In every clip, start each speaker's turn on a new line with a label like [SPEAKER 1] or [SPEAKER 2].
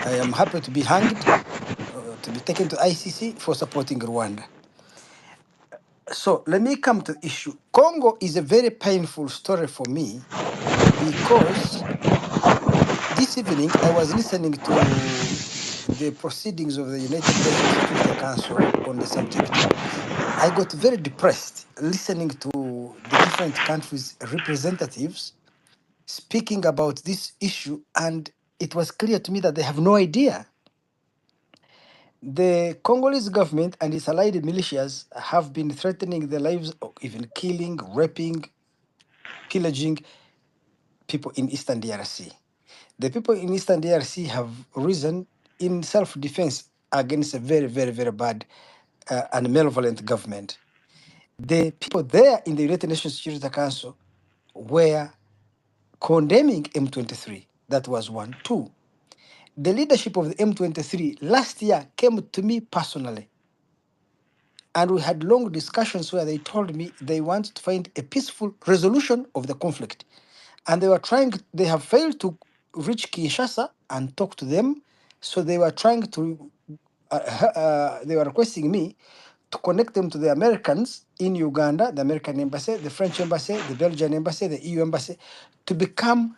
[SPEAKER 1] I am happy to be hanged, to be taken to ICC for supporting Rwanda. So let me come to the issue. Congo is a very painful story for me because this evening I was listening to the proceedings of the United Nations Security Council on the subject. I got very depressed listening to the different countries' representatives speaking about this issue, and it was clear to me that they have no idea. The Congolese government and its allied militias have been threatening the lives of even killing, raping, pillaging people in Eastern DRC. The people in Eastern DRC have risen in self-defense against a very, very, very bad and malevolent government. The people there in the United Nations Security Council were condemning M23. That was one. Two, the leadership of the M23 last year came to me personally, and we had long discussions where they told me they want to find a peaceful resolution of the conflict. And they have failed to reach Kinshasa and talk to them. So they were trying to, they were requesting me to connect them to the Americans in Uganda, the American embassy, the French embassy, the Belgian embassy, the EU embassy, to become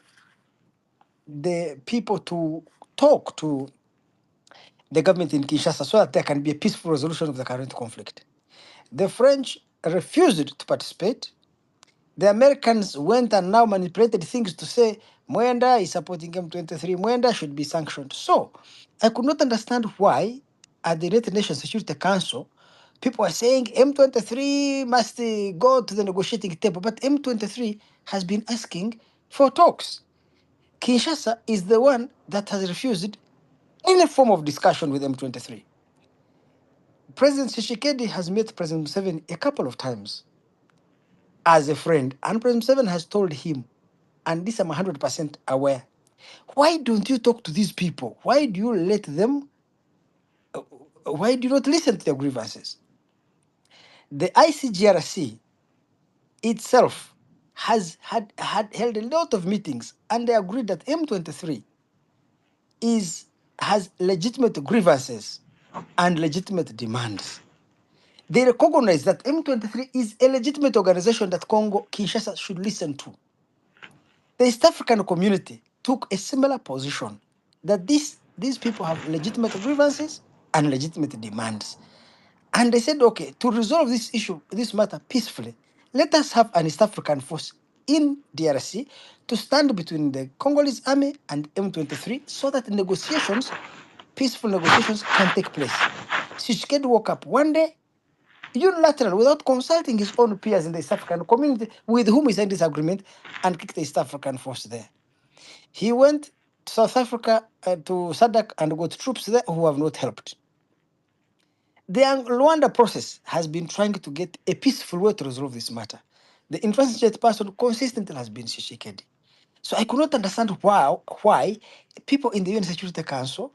[SPEAKER 1] the people to talk to the government in Kinshasa so that there can be a peaceful resolution of the current conflict. The French refused to participate. The Americans went and now manipulated things to say Mwenda is supporting M23, Mwenda should be sanctioned. So I could not understand why at the United Nations Security Council, people are saying M23 must go to the negotiating table, but M23 has been asking for talks. Kinshasa is the one that has refused any form of discussion with M23. President Tshisekedi has met President Museveni a couple of times as a friend, and President Museveni has told him, and this I'm 100% aware, why don't you talk to these people? Why do you let them, why do you not listen to their grievances? The ICGRC itself had held a lot of meetings, and they agreed that M23 has legitimate grievances and legitimate demands. They recognize that M23 is a legitimate organization that Congo Kinshasa should listen to. The East African community took a similar position that these people have legitimate grievances and legitimate demands. And they said, okay, to resolve this issue, this matter peacefully, let us have an East African force in DRC to stand between the Congolese army and M23 so that negotiations, peaceful negotiations can take place. Tshisekedi woke up one day unilaterally without consulting his own peers in the East African community with whom he signed this agreement and kicked the East African force there. He went to South Africa to SADC and got troops there who have not helped. The Rwanda process has been trying to get a peaceful way to resolve this matter. The intransigent person consistently has been Tshisekedi. So I could not understand why people in the UN Security Council,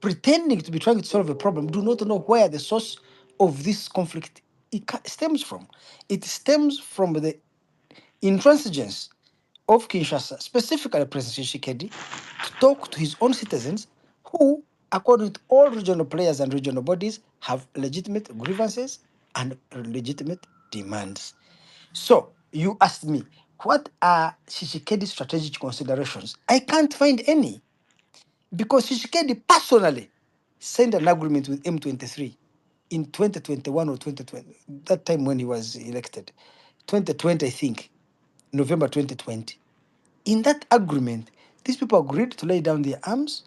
[SPEAKER 1] pretending to be trying to solve a problem, do not know where the source of this conflict stems from. It stems from the intransigence of Kinshasa, specifically President Tshisekedi, to talk to his own citizens who, according to all regional players and regional bodies, have legitimate grievances and legitimate demands. So you asked me, what are Tshisekedi's strategic considerations? I can't find any because Tshisekedi personally signed an agreement with M23 in 2021 or 2020, that time when he was elected, 2020, I think, November 2020. In that agreement, these people agreed to lay down their arms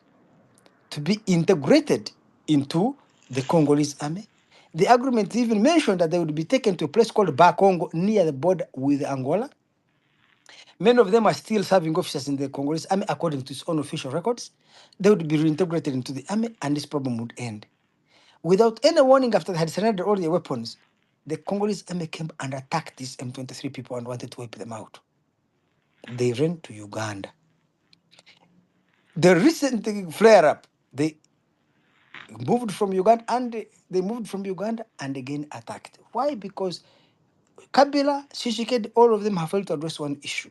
[SPEAKER 1] to be integrated into the Congolese army. The agreement even mentioned that they would be taken to a place called Bakongo near the border with Angola. Many of them are still serving officers in the Congolese army according to its own official records. They would be reintegrated into the army and this problem would end. Without any warning, after they had surrendered all their weapons, the Congolese army came and attacked these M23 people and wanted to wipe them out. They ran to Uganda. The recent flare up, they moved from Uganda and again attacked. Why? Because Kabila, Tshisekedi, all of them have failed to address one issue: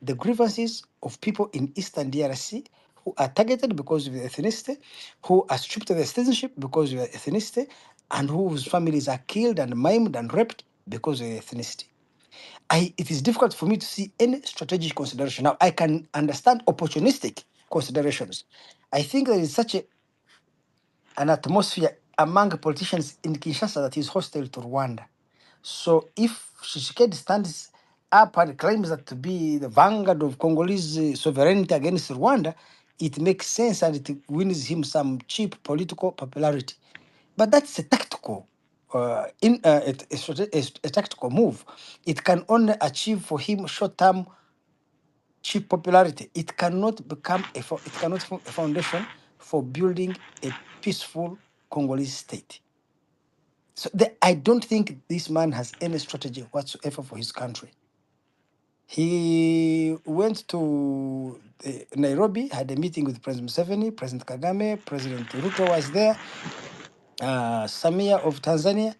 [SPEAKER 1] the grievances of people in Eastern DRC who are targeted because of their ethnicity, who are stripped of their citizenship because of their ethnicity, and whose families are killed and maimed and raped because of their ethnicity. It is difficult for me to see any strategic consideration. Now, I can understand opportunistic considerations. I think there is such an atmosphere among politicians in Kinshasa that is hostile to Rwanda. So if Tshisekedi stands up and claims that to be the vanguard of Congolese sovereignty against Rwanda, it makes sense and it wins him some cheap political popularity. But that's a tactical, a tactical move. It can only achieve for him short-term cheap popularity. It cannot become it cannot form a foundation for building a peaceful Congolese state. So I don't think this man has any strategy whatsoever for his country. He went to Nairobi, had a meeting with President Museveni, President Kagame, President Ruto was there, Samia of Tanzania,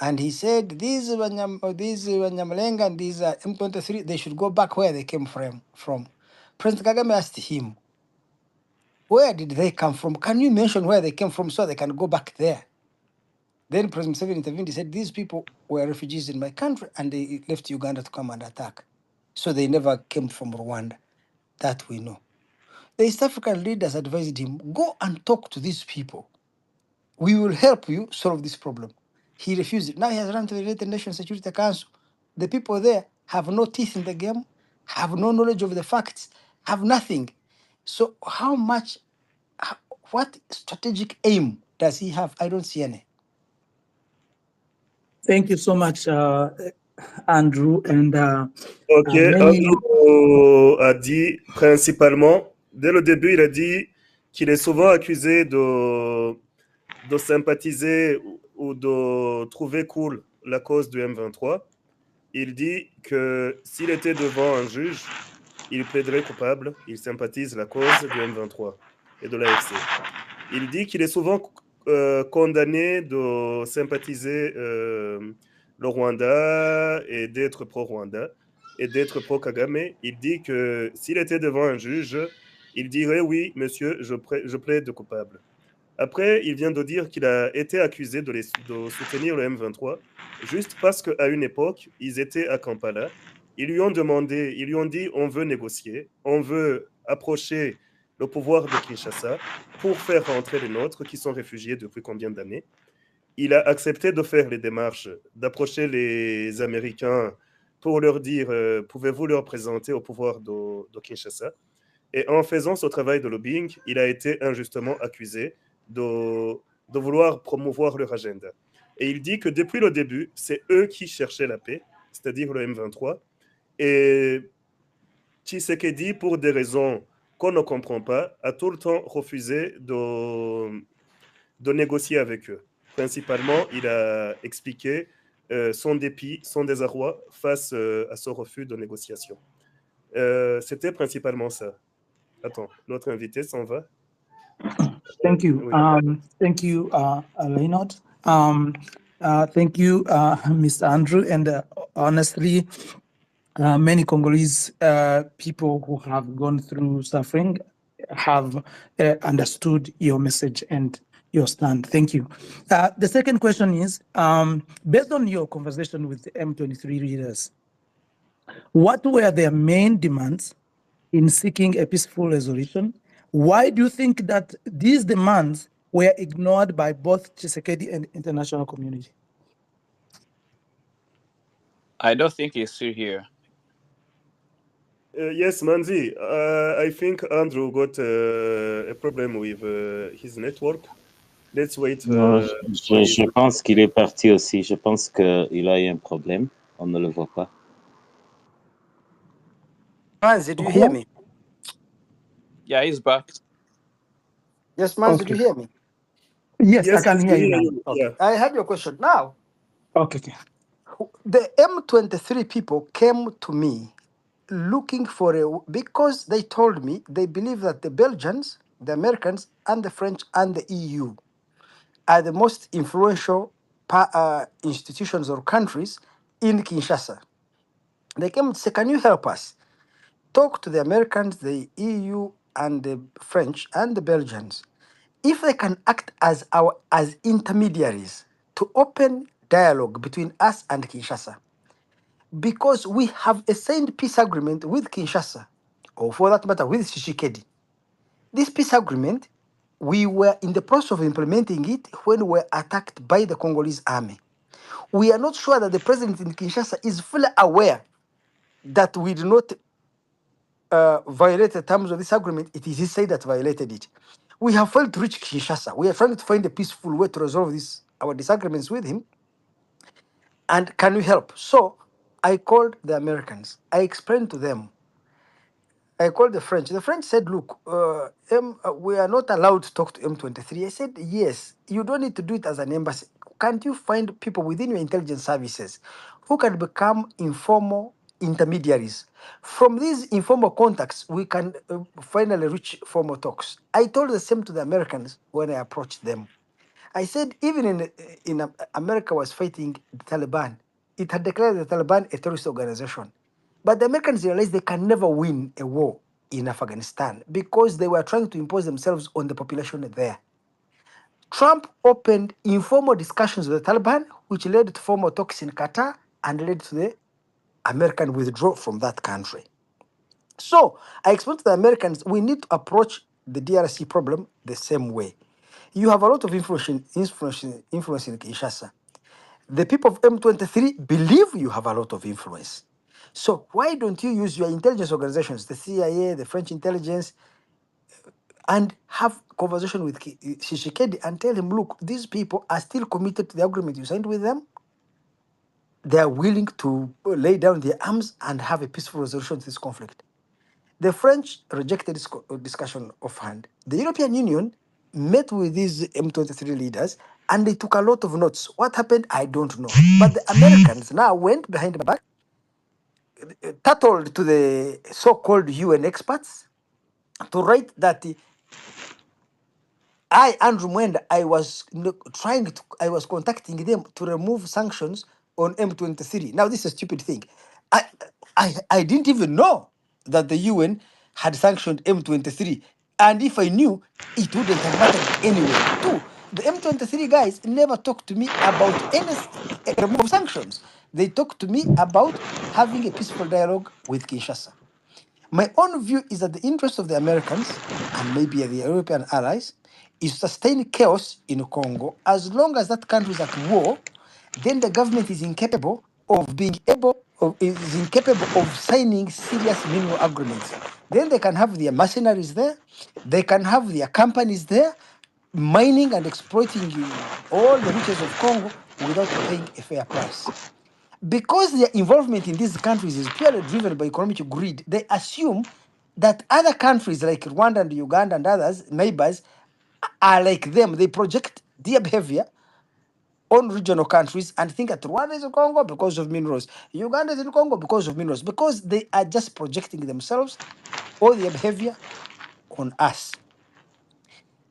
[SPEAKER 1] and he said these Wanyamlenga and these M23, they should go back where they came from. President Kagame asked him, where did they come from? Can you mention where they came from so they can go back there? Then President Museveni intervened. He said, these people were refugees in my country and they left Uganda to come and attack. So they never came from Rwanda. That we know. The East African leaders advised him, go and talk to these people. We will help you solve this problem. He refused it. Now he has run to the United Nations Security Council. The people there have no teeth in the game, have no knowledge of the facts, have nothing. So what strategic aim does he have? I don't see any.
[SPEAKER 2] Thank you so much, Andrew. And
[SPEAKER 3] Ok, Andrew a dit principalement, dès le début, il a dit qu'il est souvent accusé de sympathiser ou de trouver cool la cause du M23. Il dit que s'il était devant un juge, il plaiderait coupable, il sympathise la cause du M23 et de l'AFC. Il dit qu'il est souvent condamné de sympathiser le Rwanda et d'être pro-Rwanda et d'être pro-Kagame. Il dit que s'il était devant un juge, il dirait oui, monsieur, je plaide coupable. Après, il vient de dire qu'il a été accusé de soutenir le M23 juste parce qu'à une époque, ils étaient à Kampala. Ils lui ont dit on veut négocier, on veut approcher le pouvoir de Kinshasa pour faire rentrer les nôtres qui sont réfugiés depuis combien d'années. Il a accepté de faire les démarches, d'approcher les Américains pour leur dire pouvez-vous leur présenter au pouvoir de Kinshasa. Et en faisant ce travail de lobbying, il a été injustement accusé de vouloir promouvoir leur agenda. Et il dit que depuis le début, c'est eux qui cherchaient la paix, c'est-à-dire le M23. Et Tshisekedi, pour des raisons qu'on ne comprend pas, a tout le temps refusé de négocier avec eux. Principalement, il a expliqué son dépit, son désarroi face à ce refus de négociation. C'était principalement ça. Attends, notre invité s'en va.
[SPEAKER 2] Thank you. Thank you, Leonard. Thank you, Mr. Andrew. And honestly, many Congolese people who have gone through suffering have understood your message and your stand. Thank you. The second question is, based on your conversation with the M23 leaders, what were their main demands in seeking a peaceful resolution? Why do you think that these demands were ignored by both Tshisekedi and international community?
[SPEAKER 4] I don't think he's still here.
[SPEAKER 3] Yes, Manzi. I think Andrew got a problem with his network. Let's wait.
[SPEAKER 5] Je pense qu'il est parti aussi. Je pense qu'il a eu un problème. On ne le voit pas.
[SPEAKER 1] Manzi, do you hear me?
[SPEAKER 4] Yeah, he's back.
[SPEAKER 1] Yes, Manzi, do you hear me?
[SPEAKER 2] Yes, I can hear you.
[SPEAKER 1] Okay.
[SPEAKER 3] Yeah.
[SPEAKER 1] I have your question now.
[SPEAKER 2] Okay.
[SPEAKER 1] The M23 people came to me looking for because they told me they believe that the Belgians, the Americans, and the French and the EU are the most influential institutions or countries in Kinshasa. They came to say, can you help us? Talk to the Americans, the EU, and the French and the Belgians, if they can act as intermediaries to open dialogue between us and Kinshasa, because we have a signed peace agreement with Kinshasa, or for that matter, with Tshisekedi. This peace agreement, we were in the process of implementing it when we were attacked by the Congolese army. We are not sure that the president in Kinshasa is fully aware that we do not violate the terms of this agreement. It is his side that violated it. We have failed to reach Kinshasa. We are trying to find a peaceful way to resolve our disagreements with him. And can we help? So I called the Americans. I explained to them. I called the French. The French said, look, we are not allowed to talk to M23. I said, yes, you don't need to do it as an embassy. Can't you find people within your intelligence services who can become informal intermediaries? From these informal contacts, we can finally reach formal talks. I told the same to the Americans when I approached them. I said, even in America was fighting the Taliban. It had declared the Taliban a terrorist organization. But the Americans realized they can never win a war in Afghanistan because they were trying to impose themselves on the population there. Trump opened informal discussions with the Taliban, which led to formal talks in Qatar and led to the American withdrawal from that country. So I explained to the Americans, we need to approach the DRC problem the same way. You have a lot of influence in Kinshasa. The people of M23 believe you have a lot of influence. So why don't you use your intelligence organizations, the CIA, the French intelligence, and have conversation with Tshisekedi and tell him, look, these people are still committed to the agreement you signed with them. They are willing to lay down their arms and have a peaceful resolution to this conflict. The French rejected this discussion offhand. The European Union met with these M23 leaders and they took a lot of notes. What happened, I don't know. But the Americans now went behind the back, tattled to the so-called UN experts to write that Andrew Mwenda, I was contacting them to remove sanctions on M23. Now, this is a stupid thing. I, I didn't even know that the UN had sanctioned M23. And if I knew, it wouldn't have mattered anyway. Two, the M23 guys never talked to me about any removal of sanctions. They talked to me about having a peaceful dialogue with Kinshasa. My own view is that the interest of the Americans and maybe the European allies is to sustain chaos in Congo. As long as that country is at war, then the government is incapable of signing serious meaningful agreements. Then they can have their mercenaries there, they can have their companies there, mining and exploiting all the riches of Congo without paying a fair price. Because their involvement in these countries is purely driven by economic greed, they assume that other countries like Rwanda and Uganda and others, neighbors, are like them. They project their behavior on regional countries and think that Rwanda is in Congo because of minerals, Uganda is in Congo because of minerals, because they are just projecting themselves or their behavior on us.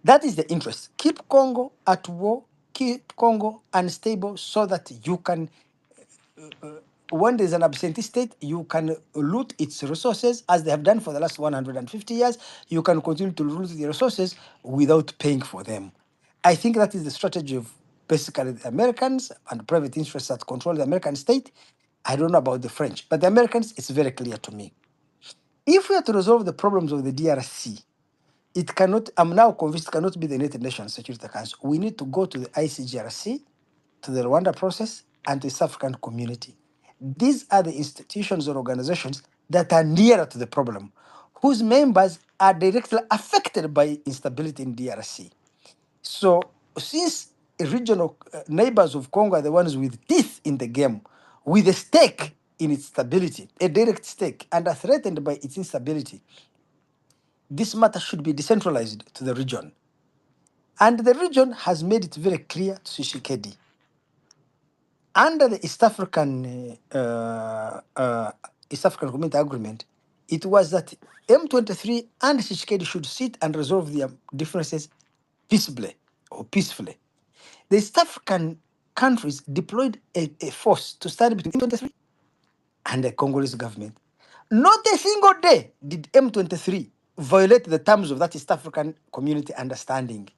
[SPEAKER 1] That is the interest. Keep Congo at war, keep Congo unstable so that you can when there's an absentee state, you can loot its resources as they have done for the last 150 years. You can continue to loot the resources without paying for them. I think that is the strategy of basically the Americans and private interests that control the American state. I don't know about the French, but the Americans, it's very clear to me. If we are to resolve the problems of the DRC, it cannot, I'm now convinced, it cannot be the United Nations Security Council. We need to go to the ICGRC, to the Rwanda process, and to the South African community. These are the institutions or organizations that are nearer to the problem, whose members are directly affected by instability in DRC. So, since regional neighbors of Congo are the ones with teeth in the game, with a stake in its stability, a direct stake, and are threatened by its instability, this matter should be decentralized to the region. And the region has made it very clear to Tshisekedi. Under the East African Community Agreement, it was that M23 and Tshisekedi should sit and resolve their differences peaceably or peacefully. The East African countries deployed a force to stand between M23 and the Congolese government. Not a single day did M23 violate the terms of that East African community understanding.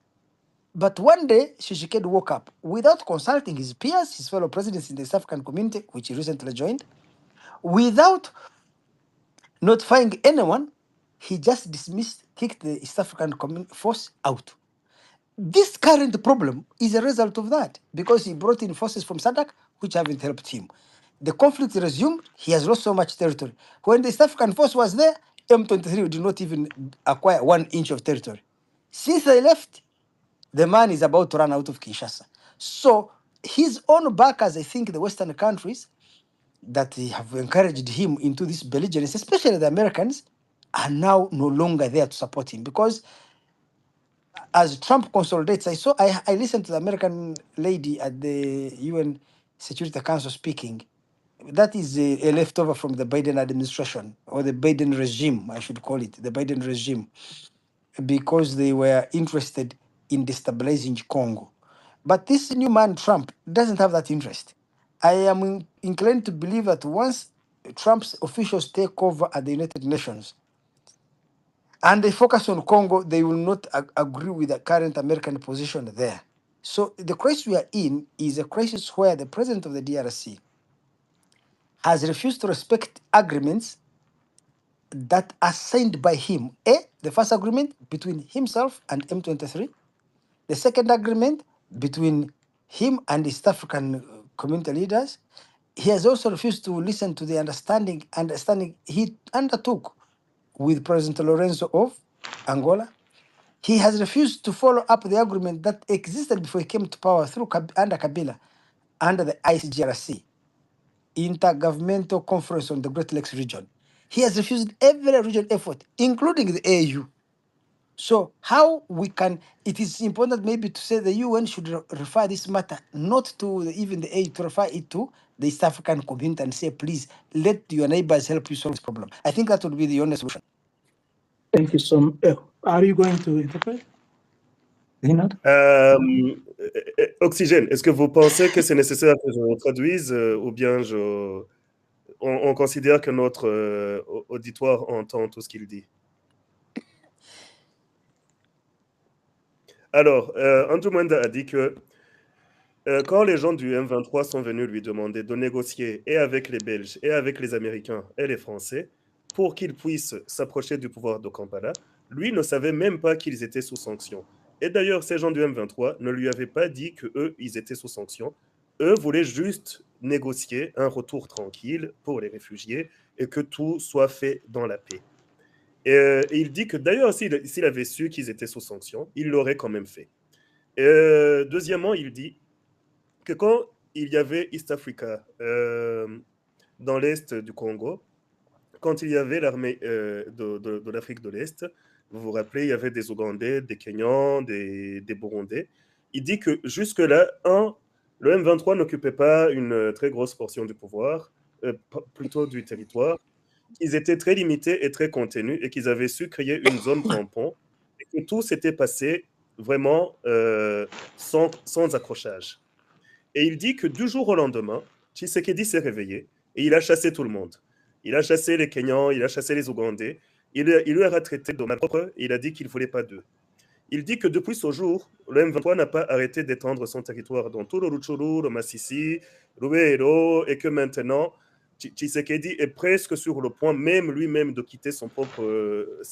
[SPEAKER 1] But one day, Tshisekedi woke up without consulting his peers, his fellow presidents in the East African community, which he recently joined, without notifying anyone. He just dismissed, kicked the East African force out. This current problem is a result of that because he brought in forces from SADC which haven't helped him. The conflict resumed, he has lost so much territory. When the East African force was there, M23 did not even acquire 1 inch of territory. Since they left, the man is about to run out of Kinshasa. So his own backers, I think the Western countries that have encouraged him into this belligerence, especially the Americans, are now no longer there to support him because as Trump consolidates, I listened to the American lady at the UN Security Council speaking. That is a leftover from the Biden administration or the Biden regime, I should call it, the Biden regime, because they were interested in destabilizing Congo. But this new man, Trump, doesn't have that interest. I am inclined to believe that once Trump's officials take over at the United Nations, and they focus on Congo, they will not agree with the current American position there. So the crisis we are in is a crisis where the president of the DRC has refused to respect agreements that are signed by him. The first agreement between himself and M23. The second agreement between him and East African community leaders. He has also refused to listen to the understanding he undertook with President Lorenzo of Angola. He has refused to follow up the agreement that existed before he came to power under Kabila, under the ICGRC, Intergovernmental Conference on the Great Lakes region. He has refused every regional effort, including the AU. So how we can, it is important maybe to say the UN should refer this matter not to even the AU, to refer it to the East African community and say, please, let your neighbors help you solve this problem. I think that would be the only solution.
[SPEAKER 2] Thank you so much. Are you going to interpret? Leonard?
[SPEAKER 3] Oxygène, est-ce que vous pensez que c'est nécessaire que je traduise ou bien on considère que notre auditoire entend tout ce qu'il dit? Alors, Andrew Mwenda a dit que quand les gens du M23 sont venus lui demander de négocier et avec les Belges, et avec les Américains et les Français pour qu'ils puissent s'approcher du pouvoir de Kampala, lui ne savait même pas qu'ils étaient sous sanction. Et d'ailleurs, ces gens du M23 ne lui avaient pas dit qu'eux, ils étaient sous sanction. Eux voulaient juste négocier un retour tranquille pour les réfugiés et que tout soit fait dans la paix. Et il dit que d'ailleurs, s'il avait su qu'ils étaient sous sanction, il l'aurait quand même fait. Deuxièmement, il dit que quand il y avait East Africa dans l'est du Congo, quand il y avait l'armée de l'Afrique de l'Est, vous vous rappelez, il y avait des Ougandais, des Kenyans, des Burundais. Il dit que jusque-là, le M23 n'occupait pas une très grosse portion du pouvoir, plutôt du territoire. Ils étaient très limités et très contenus et qu'ils avaient su créer une zone tampon et que tout s'était passé vraiment sans accrochage. Et il dit que du jour au lendemain, Tshisekedi s'est réveillé et il a chassé tout le monde. Il a chassé les Kenyans, il a chassé les Ougandais, il lui a traité de malpropre et il a dit qu'il ne voulait pas d'eux. Il dit que depuis ce jour, le M23 n'a pas arrêté d'étendre son territoire dans tout le Rutshuru, le Massissi, Lubero, et que maintenant, Tshisekedi est presque sur le point, même lui-même, de quitter sa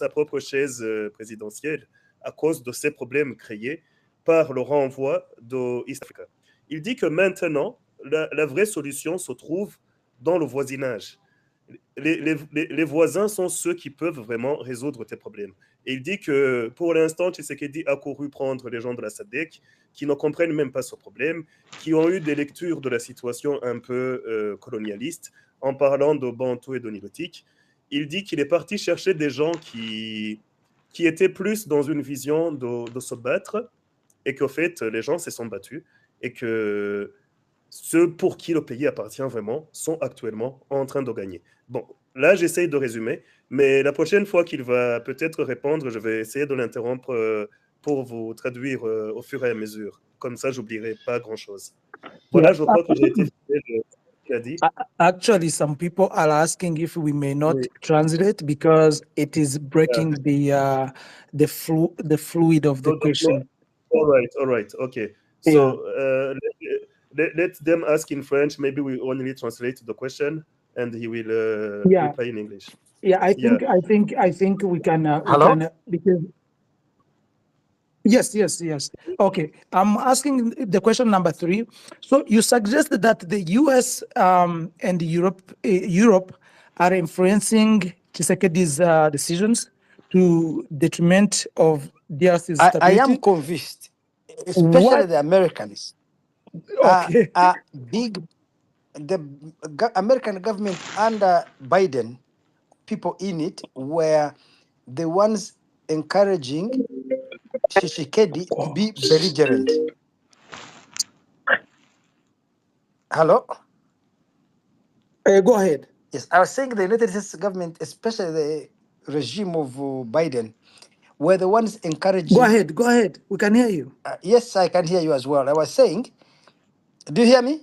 [SPEAKER 3] propre chaise présidentielle à cause de ces problèmes créés par le renvoi de East Africa. Il dit que maintenant, la vraie solution se trouve dans le voisinage. Les voisins sont ceux qui peuvent vraiment résoudre tes problèmes. Et il dit que pour l'instant, Tshisekedi a couru prendre les gens de la SADC qui ne comprennent même pas ce problème, qui ont eu des lectures de la situation un peu colonialiste en parlant de Bantou et de Nilotique. Il dit qu'il est parti chercher des gens qui étaient plus dans une vision de se battre et qu'au fait, les gens se sont battus et que ceux pour qui le pays appartient vraiment sont actuellement en train de gagner. Bon, là, j'essaye de résumer, mais la prochaine fois qu'il va peut-être répondre, je vais essayer de l'interrompre pour vous traduire au fur et à mesure. Comme ça, j'oublierai pas grand-chose. Voilà, je crois que j'ai été fidèle qu'il a dit?
[SPEAKER 2] Actually, some people are asking if we may not
[SPEAKER 3] Oui.
[SPEAKER 2] translate because it is
[SPEAKER 3] Yeah.
[SPEAKER 2] breaking the fluid of the
[SPEAKER 3] So the flow.
[SPEAKER 2] question.
[SPEAKER 3] All right. Okay.
[SPEAKER 2] Yeah.
[SPEAKER 3] So let them ask in French. Maybe we only translate the question, and he will
[SPEAKER 2] Yeah.
[SPEAKER 3] reply in English.
[SPEAKER 2] Yeah, I
[SPEAKER 3] Yeah.
[SPEAKER 2] think we can
[SPEAKER 1] Hello?
[SPEAKER 2] because yes. Okay, I'm asking the question number 3. So you suggested that the US and Europe are influencing Tshisekedi's decisions to detriment of DRC's
[SPEAKER 1] I am
[SPEAKER 2] stability.
[SPEAKER 1] convinced, especially
[SPEAKER 2] What?
[SPEAKER 1] the Americans,
[SPEAKER 2] Okay.
[SPEAKER 1] are big. The American government under Biden, people in it were the ones encouraging Tshisekedi to be belligerent. Hello?
[SPEAKER 2] Go ahead.
[SPEAKER 1] Yes, I was saying the United States government, especially the regime of Biden, were the ones
[SPEAKER 2] Go
[SPEAKER 1] encouraging.
[SPEAKER 2] ahead. Go ahead. We can hear you.
[SPEAKER 1] Yes, I can hear you as well. I was saying, do you hear me?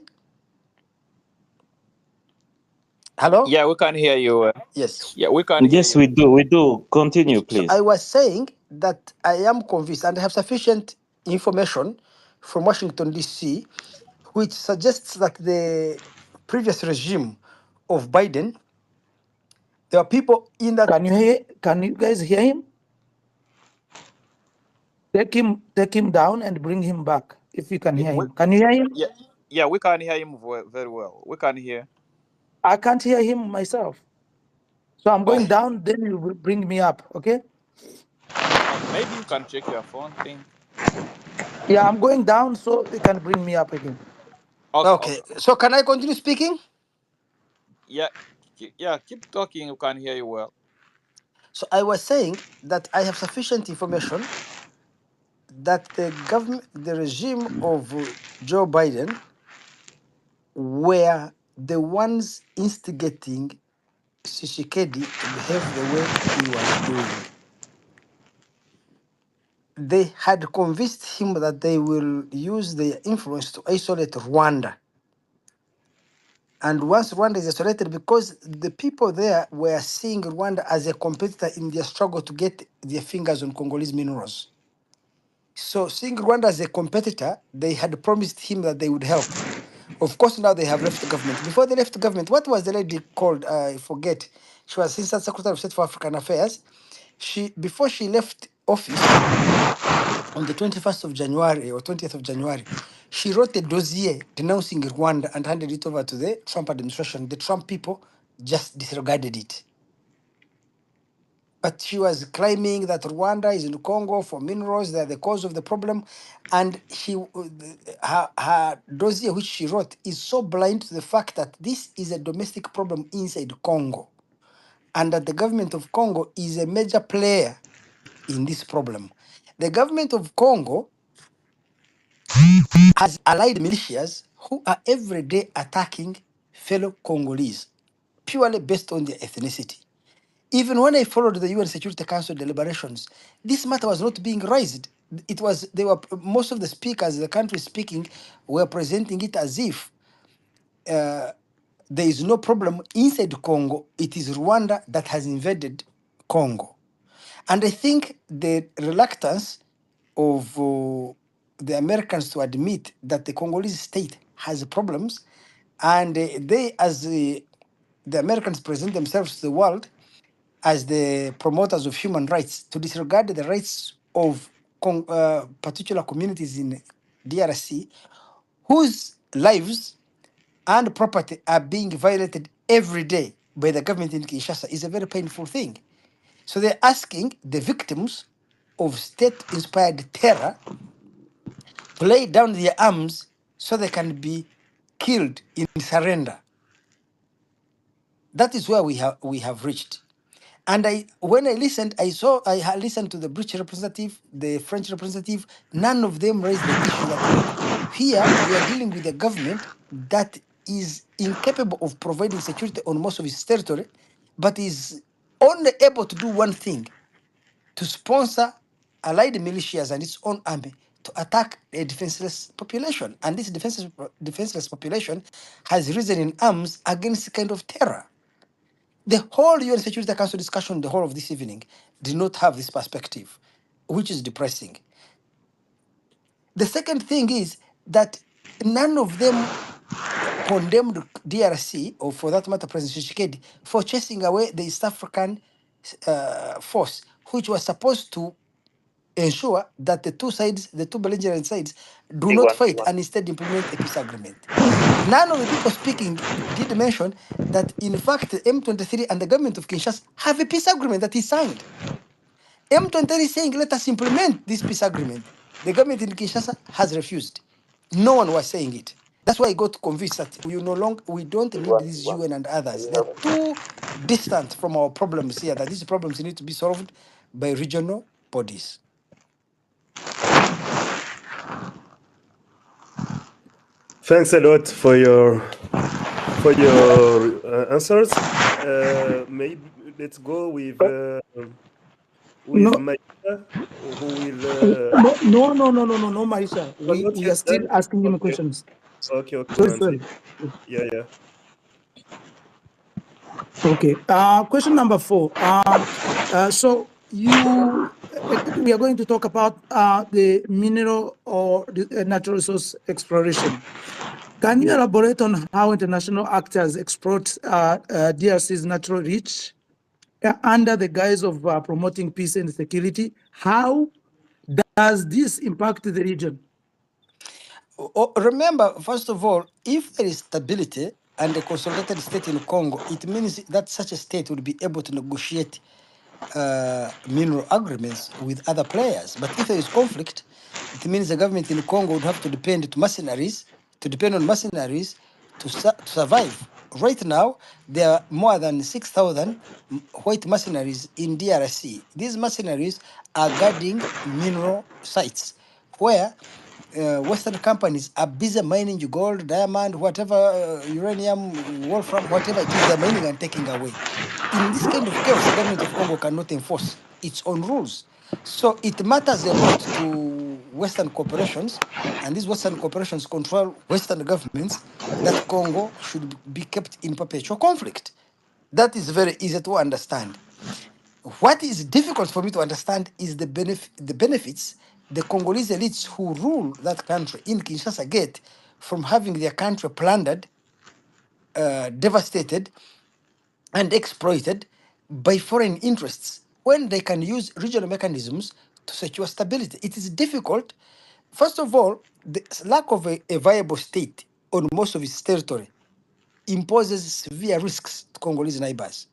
[SPEAKER 1] Hello?
[SPEAKER 4] Yeah, we can hear you.
[SPEAKER 1] Yes.
[SPEAKER 4] Yeah, we can hear
[SPEAKER 5] Yes,
[SPEAKER 4] you.
[SPEAKER 5] we do. We do. Continue,
[SPEAKER 1] So
[SPEAKER 5] please.
[SPEAKER 1] I was saying that I am convinced and I have sufficient information from Washington, D.C., which suggests that the previous regime of Biden, there are people in that.
[SPEAKER 2] Can you guys hear him? Take him down and bring him back if you can
[SPEAKER 4] Yeah,
[SPEAKER 2] hear him. Can you hear him?
[SPEAKER 4] yeah, we can hear him very well. We can hear.
[SPEAKER 2] I can't hear him myself. So I'm going
[SPEAKER 4] Oh,
[SPEAKER 2] down, then you will bring me up, okay?
[SPEAKER 4] maybe you can check your phone thing.
[SPEAKER 2] Yeah, I'm going down so they can bring me up again.
[SPEAKER 4] Okay,
[SPEAKER 1] Okay,
[SPEAKER 4] okay.
[SPEAKER 1] so can I continue speaking?
[SPEAKER 4] Yeah, yeah, keep talking. We can hear you well.
[SPEAKER 1] So I was saying that I have sufficient information that the government, the regime of Joe Biden, were the ones instigating Tshisekedi to behave the way he was doing. They had convinced him that they will use their influence to isolate Rwanda. And once Rwanda is isolated, because the people there were seeing Rwanda as a competitor in their struggle to get their fingers on Congolese minerals. So, seeing Rwanda as a competitor, they had promised him that they would help. Of course, now they have left the government. Before they left the government, what was the lady called? I forget. She was Assistant Secretary of State for African Affairs. Before she left office on the 21st of January or 20th of January, she wrote a dossier denouncing Rwanda and handed it over to the Trump administration. The Trump people just disregarded it. But she was claiming that Rwanda is in Congo for minerals, they're the cause of the problem. And her dossier, which she wrote, is so blind to the fact that this is a domestic problem inside Congo, and that the government of Congo is a major player in this problem. The government of Congo has allied militias who are every day attacking fellow Congolese, purely based on their ethnicity. Even when I followed the UN Security Council deliberations, this matter was not being raised. It was they were most of the speakers, the country speaking, were presenting it as if there is no problem inside Congo. It is Rwanda that has invaded Congo. And I think the reluctance of the Americans to admit that the Congolese state has problems, and they, as the Americans present themselves to the world as the promoters of human rights, to disregard the rights of particular communities in DRC whose lives and property are being violated every day by the government in Kinshasa is a very painful thing. So they're asking the victims of state inspired terror to lay down their arms so they can be killed in surrender. That is where we have reached. And when I listened, listened to the British representative, the French representative. None of them raised the issue that look, here we are dealing with a government that is incapable of providing security on most of its territory, but is only able to do one thing: to sponsor allied militias and its own army to attack a defenseless population. And this defenseless population has risen in arms against kind of terror. The whole UN Security Council discussion, the whole of this evening, did not have this perspective, which is depressing. The second thing is that none of them condemned DRC, or for that matter, President Tshisekedi, for chasing away the East African force, which was supposed to ensure that the two sides, the two belligerent sides, do not fight and instead implement a peace agreement. None of the people speaking did mention that, in fact, M23 and the government of Kinshasa have a peace agreement that is signed. M23 is saying, let us implement this peace agreement. The government in Kinshasa has refused. No one was saying it. That's why I got convinced that we don't need these UN and others. They're too distant from our problems here, that these problems need to be solved by regional bodies.
[SPEAKER 3] Thanks a lot for your answers. Maybe let's go with
[SPEAKER 2] No,
[SPEAKER 3] Maria, who will.
[SPEAKER 2] no, Marisha.
[SPEAKER 3] Not
[SPEAKER 2] We are
[SPEAKER 3] yet
[SPEAKER 2] still
[SPEAKER 3] done.
[SPEAKER 2] asking him
[SPEAKER 3] Okay,
[SPEAKER 2] questions.
[SPEAKER 3] okay,
[SPEAKER 2] Sorry,
[SPEAKER 3] Manzi.
[SPEAKER 2] sorry.
[SPEAKER 3] Yeah.
[SPEAKER 2] Okay. Question number 4. So we are going to talk about the mineral or the natural resource exploration. Can you elaborate on how international actors exploit DRC's natural reach under the guise of promoting peace and security? How does this impact the region?
[SPEAKER 1] Remember, first of all, if there is stability and a consolidated state in Congo, it means that such a state will be able to negotiate mineral agreements with other players. But if there is conflict, it means the government in Congo would have to depend on mercenaries to survive. Right now, there are more than 6,000 white mercenaries in DRC. These mercenaries are guarding mineral sites where Western companies are busy mining gold, diamond, whatever, uranium, wolfram, whatever it is they're mining and taking away. In this kind of chaos, the government of Congo cannot enforce its own rules. So it matters a lot to Western corporations, and these Western corporations control Western governments, that Congo should be kept in perpetual conflict. That is very easy to understand. What is difficult for me to understand is the benefits the Congolese elites who rule that country in Kinshasa get from having their country plundered, devastated, and exploited by foreign interests when they can use regional mechanisms to secure stability. It is difficult. First of all, the lack of a viable state on most of its territory imposes severe risks to Congolese neighbors.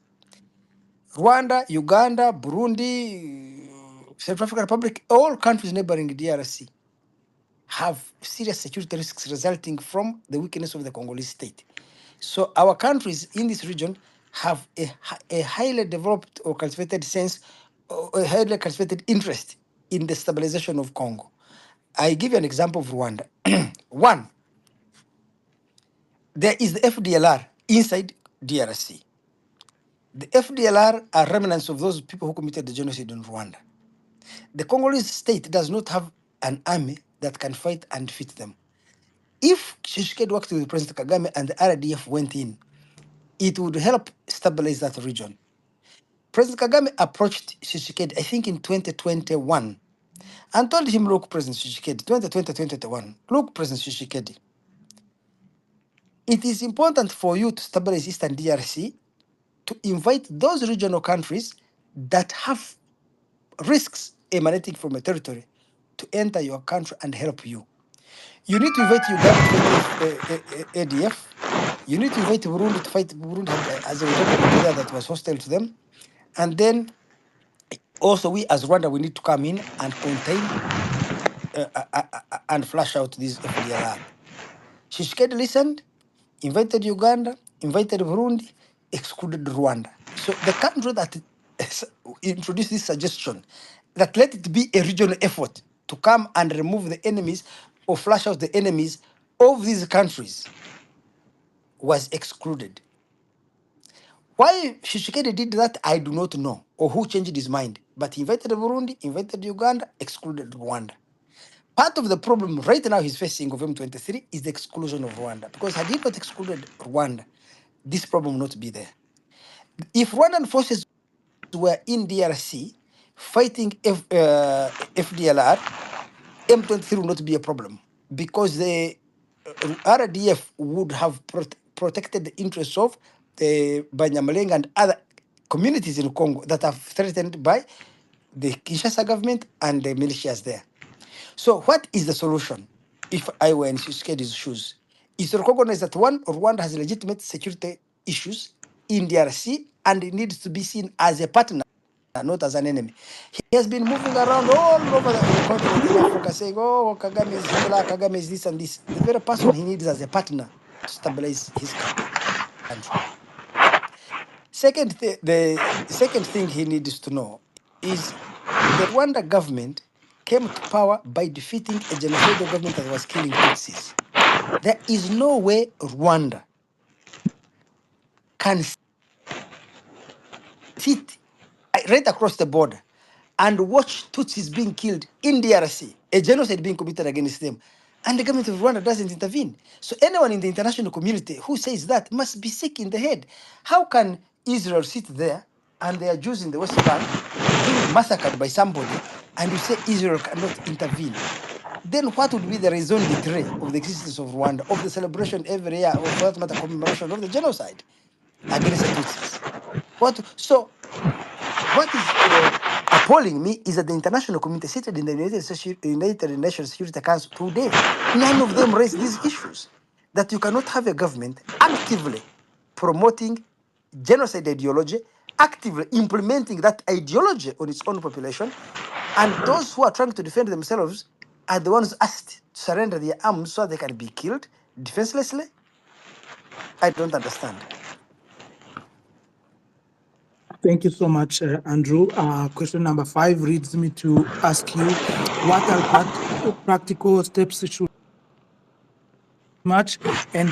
[SPEAKER 1] Rwanda, Uganda, Burundi, Central African Republic, all countries neighboring DRC have serious security risks resulting from the weakness of the Congolese state. So our countries in this region have a highly developed or cultivated sense, or a highly cultivated interest in the stabilization of Congo. I give you an example of Rwanda. One, there is the FDLR inside DRC. The FDLR are remnants of those people who committed the genocide in Rwanda. The Congolese state does not have an army that can fight and defeat them. If Tshisekedi worked with President Kagame and the RDF went in, it would help stabilize that region. President Kagame approached Tshisekedi, I think in 2021, and told him, look, President Tshisekedi, 2020-2021, look, President Tshisekedi, it is important for you to stabilize Eastern DRC, to invite those regional countries that have risks emanating from a territory to enter your country and help you. You need to invite Uganda to fight ADF. You need to invite Burundi to fight. Burundi had, as a rebel there that was hostile to them. And then also we as Rwanda, we need to come in and contain and flush out this FDLR. Tshisekedi listened, invited Uganda, invited Burundi, excluded Rwanda. So the country that introduced this suggestion, that let it be a regional effort to come and remove the enemies or flush out the enemies of these countries, was excluded. Why Tshisekedi did that, I do not know, or who changed his mind. But he invited Burundi, invited Uganda, excluded Rwanda. Part of the problem right now he's facing of M23 is the exclusion of Rwanda. Because had he not excluded Rwanda, this problem would not be there. If Rwandan forces were in DRC fighting FDLR, M23 would not be a problem because the RDF would have protected the interests of the Banyamulenge and other communities in Congo that are threatened by the Kinshasa government and the militias there. So what is the solution if I were in Tshisekedi's shoes? Is to recognize that one, Rwanda has legitimate security issues in DRC and it needs to be seen as a partner, not as an enemy. He has been moving around all over the continent in Africa saying, oh, Kagame is Hitler, Kagame is this and this. The very person he needs as a partner to stabilize his country. The second thing he needs to know is the Rwanda government came to power by defeating a genocidal government that was killing Tutsis. There is no way Rwanda can sit right across the border and watch Tutsis being killed in DRC, a genocide being committed against them, and the government of Rwanda doesn't intervene. So anyone in the international community who says that must be sick in the head. How can Israel sit there and there are Jews in the West Bank being massacred by somebody and you say Israel cannot intervene? Then what would be the raison d'etre of the existence of Rwanda, of the celebration every year, or for that matter, commemoration of the genocide against the Tutsis? What is appalling me is that the international community seated in the United Nations Security Council today, none of them raise these issues. That you cannot have a government actively promoting genocide ideology, actively implementing that ideology on its own population, and those who are trying to defend themselves are the ones asked to surrender their arms so they can be killed defenselessly. I don't understand.
[SPEAKER 2] Thank you so much, Andrew. Question number 5 leads me to ask you, what are practical steps should much? And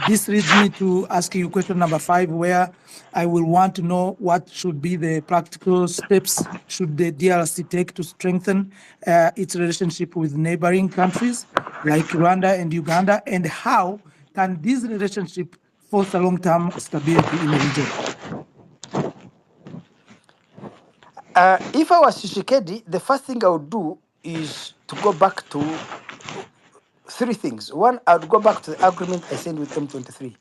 [SPEAKER 2] this leads me to ask you question number 5, where I will want to know what should be the practical steps should the DRC take to strengthen its relationship with neighboring countries like Rwanda and Uganda, and how can this relationship foster long-term stability in the region?
[SPEAKER 1] If I was Tshisekedi, the first thing I would do is to go back to 3 things. One, I would go back to the agreement I signed with M23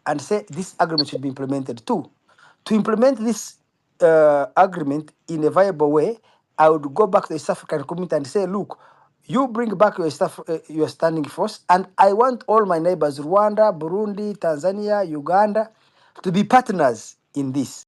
[SPEAKER 1] and say this agreement should be implemented. 2, to implement this agreement in a viable way, I would go back to the East African community and say, look, you bring back your standing force, and I want all my neighbors, Rwanda, Burundi, Tanzania, Uganda, to be partners in this.